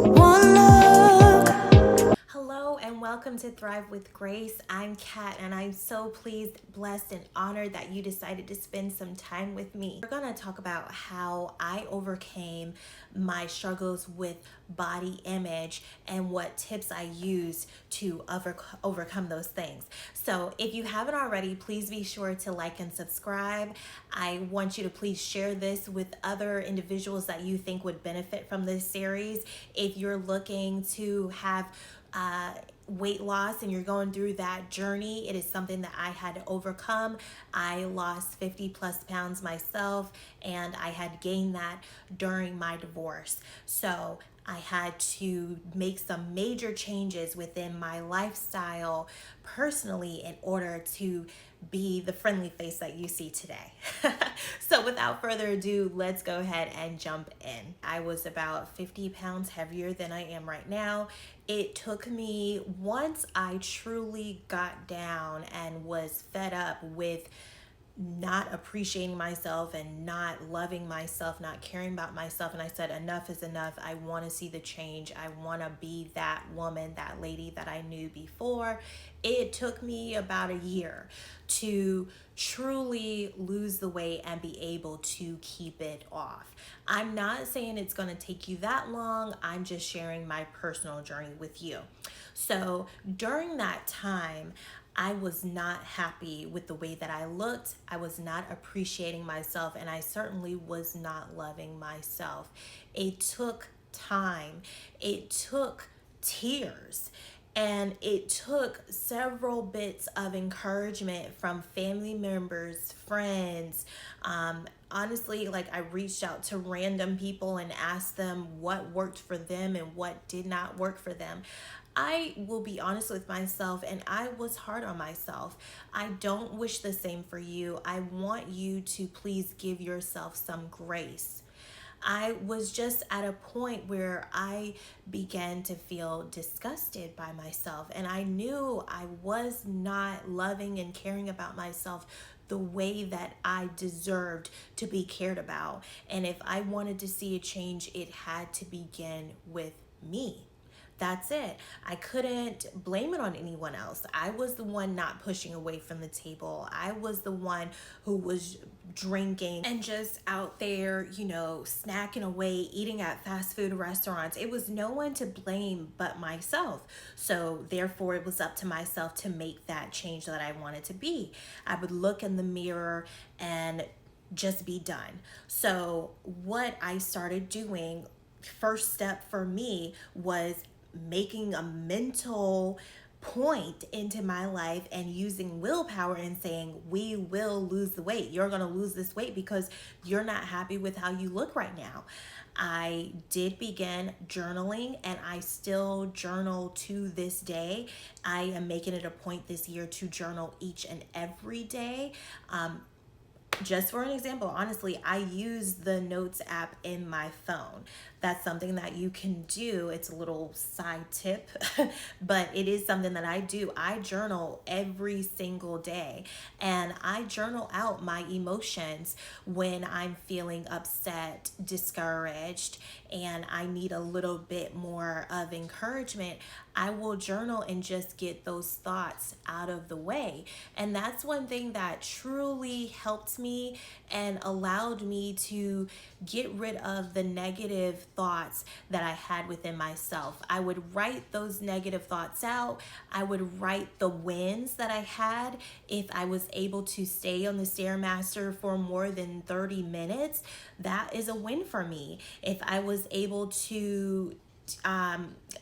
One look. Hello and welcome to Thrive with Grace. I'm Kat and I'm so pleased, blessed, and honored that you decided to spend some time with me. We're going to talk about how I overcame my struggles with body image and what tips I use to overcome those things. So if you haven't already, please be sure to like and subscribe. I want you to please share this with other individuals that you think would benefit from this series. If you're looking to have weight loss and you're going through that journey, it is something that I had to overcome. I lost 50 plus pounds myself, and I had gained that during my divorce. So I had to make some major changes within my lifestyle personally in order to be the friendly face that you see today. So without further ado, let's go ahead and jump in. I was about 50 pounds heavier than I am right now. It took me, once I truly got down and was fed up with not appreciating myself and not loving myself, not caring about myself. And I said, enough is enough. I want to see the change. I want to be that woman, that lady that I knew before. It took me about a year to truly lose the weight and be able to keep it off. I'm not saying it's going to take you that long. I'm just sharing my personal journey with you. So during that time, I was not happy with the way that I looked. I was not appreciating myself, and I certainly was not loving myself. It took time. It took tears. And it took several bits of encouragement from family members, friends. Honestly, like I reached out to random people and asked them what worked for them and what did not work for them. I will be honest with myself, and I was hard on myself. I don't wish the same for you. I want you to please give yourself some grace. I was just at a point where I began to feel disgusted by myself, and I knew I was not loving and caring about myself the way that I deserved to be cared about. And if I wanted to see a change, it had to begin with me. That's it. I couldn't blame it on anyone else. I was the one not pushing away from the table. I was the one who was drinking and just out there, snacking away, eating at fast food restaurants. It was no one to blame but myself. So therefore, it was up to myself to make that change that I wanted to be. I would look in the mirror and just be done. So what I started doing, first step for me, was making a mental point into my life and using willpower and saying, we will lose the weight. You're going to lose this weight because you're not happy with how you look right now. I did begin journaling, and I still journal to this day. I am making it a point this year to journal each and every day. Just for an example, honestly, I use the Notes app in my phone. That's something that you can do. It's a little side tip, but it is something that I do. I journal every single day, and I journal out my emotions when I'm feeling upset, discouraged, and I need a little bit more of encouragement. I will journal and just get those thoughts out of the way. And that's one thing that truly helped me and allowed me to get rid of the negative thoughts that I had within myself. I would write those negative thoughts out. I would write the wins that I had. If I was able to stay on the Stairmaster for more than 30 minutes, that is a win for me. If I was able to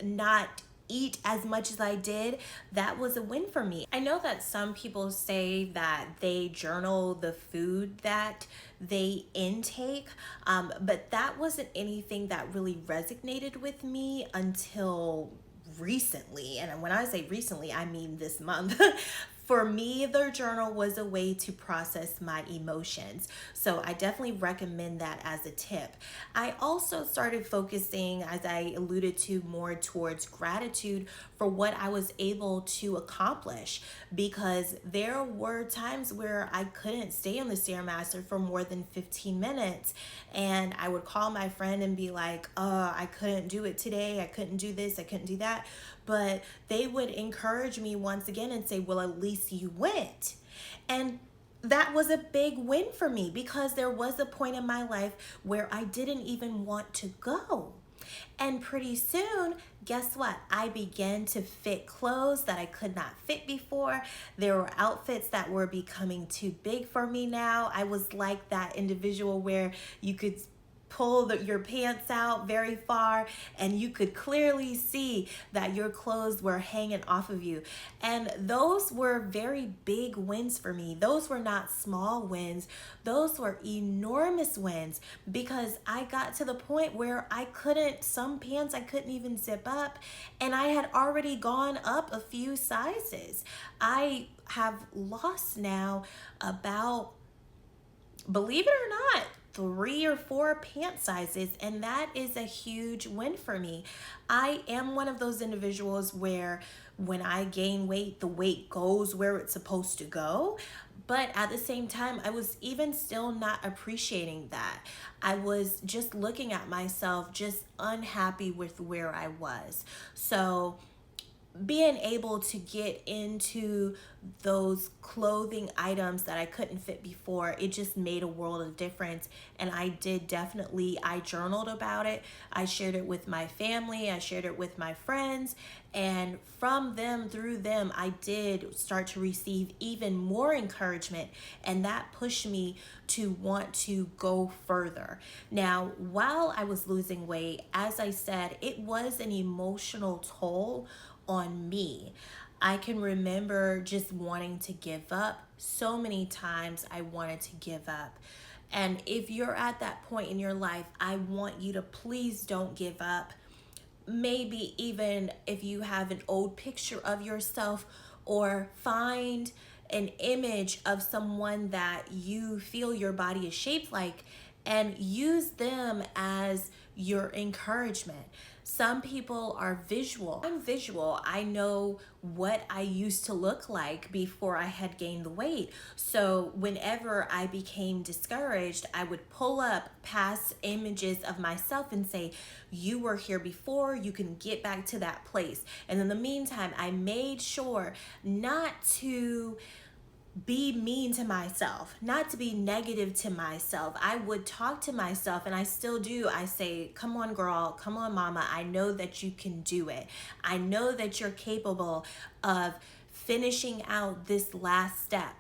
not eat as much as I did, that was a win for me. I know that some people say that they journal the food that they intake, but that wasn't anything that really resonated with me until recently. And when I say recently, I mean this month. For me, the journal was a way to process my emotions. So I definitely recommend that as a tip. I also started focusing, as I alluded to, more towards gratitude for what I was able to accomplish, because there were times where I couldn't stay on the Stairmaster for more than 15 minutes. And I would call my friend and be like, I couldn't do it today. I couldn't do this. I couldn't do that. But they would encourage me once again and say, well, at least you went. And that was a big win for me, because there was a point in my life where I didn't even want to go. And pretty soon, guess what? I began to fit clothes that I could not fit before. There were outfits that were becoming too big for me now. I was like that individual where you could pull your pants out very far and you could clearly see that your clothes were hanging off of you. And those were very big wins for me. Those were not small wins. Those were enormous wins, because I got to the point where some pants I couldn't even zip up, and I had already gone up a few sizes. I have lost now about, believe it or not, 3 or 4 pant sizes, and that is a huge win for me. I am one of those individuals where when I gain weight, the weight goes where it's supposed to go. But at the same time, I was even still not appreciating that. I was just looking at myself, just unhappy with where I was. So being able to get into those clothing items that I couldn't fit before, it just made a world of difference. And I journaled about it. I shared it with my family. I shared it with my friends. And through them, I did start to receive even more encouragement. And that pushed me to want to go further. Now, while I was losing weight, as I said, it was an emotional toll on me. I can remember just wanting to give up. So many times I wanted to give up. And if you're at that point in your life, I want you to please don't give up. Maybe even if you have an old picture of yourself, or find an image of someone that you feel your body is shaped like, and use them as your encouragement. Some people are visual. I'm visual. I know what I used to look like before I had gained the weight. So whenever I became discouraged, I would pull up past images of myself and say, you were here before, you can get back to that place. And in the meantime, I made sure not to be mean to myself, not to be negative to myself. I would talk to myself, and I still do. I say, come on, girl, come on, mama. I know that you can do it. I know that you're capable of finishing out this last step.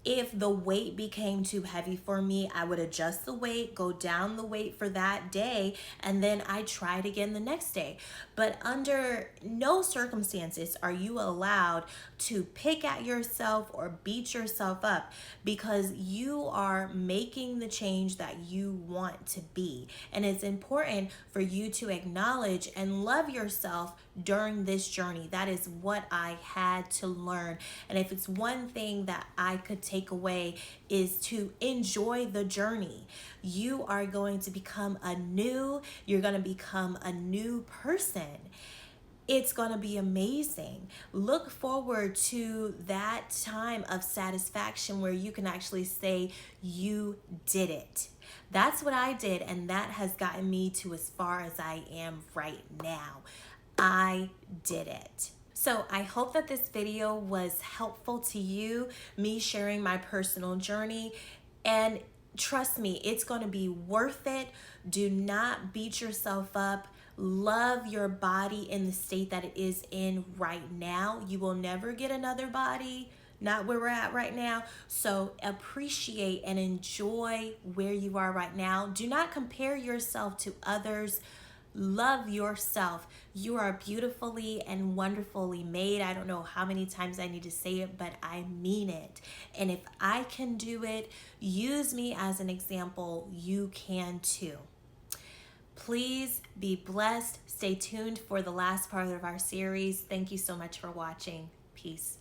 If the weight became too heavy for me, I would adjust the weight, go down the weight for that day, and then I try it again the next day. But under no circumstances are you allowed to pick at yourself or beat yourself up, because you are making the change that you want to be. And it's important for you to acknowledge and love yourself during this journey. That is what I had to learn. And if it's one thing that I could take away, is to enjoy the journey. You are going to become you're going to become a new person. It's going to be amazing. Look forward to that time of satisfaction where you can actually say you did it. That's what I did, and that has gotten me to as far as I am right now. I did it. So I hope that this video was helpful to you, me sharing my personal journey. And trust me, it's going to be worth it. Do not beat yourself up. Love your body in the state that it is in right now. You will never get another body, not where we're at right now. So appreciate and enjoy where you are right now. Do not compare yourself to others. Love yourself. You are beautifully and wonderfully made. I don't know how many times I need to say it, but I mean it. And if I can do it, use me as an example. You can too. Please be blessed. Stay tuned for the last part of our series. Thank you so much for watching. Peace.